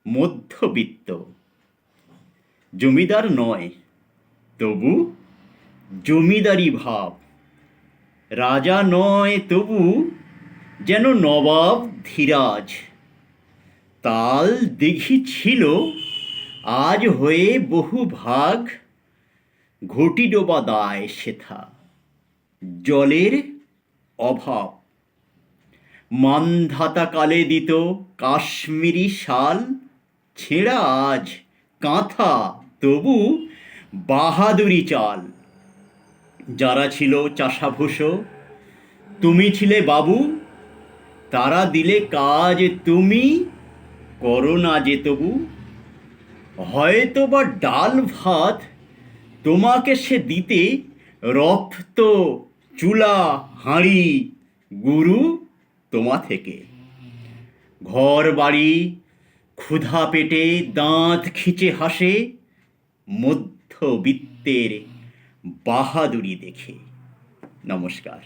মধ্যবিত্ত, জমিদার নয়, তবু জমিদারি ভাব, রাজা নয় তবু যেন নবাব ধীরাজ। তাল দিঘি ছিল, আজ হয়ে বহু ভাগ, ঘটি ডোবা দায় সেথা, জলের অভাব। মান্ধাতা কালে দিত কাশ্মীরি শাল, ছেঁড়া আজ কাঁথা, তবু বাহাদুরি চাল। যারা ছিল চাষাভুষো, তুমি ছিলে বাবু, তারা দিলে কাজ, তুমি করো না যে তবু। হয়তো বা ডাল ভাত তোমাকে সে দিতে, রপ্ত চুলা হাঁড়ি গুরু তোমা থেকে। ঘর বাড়ি ক্ষুধা পেটে দাঁত খিচে হাসে, মধ্যবিত্তের বাহাদুরি দেখে। নমস্কার।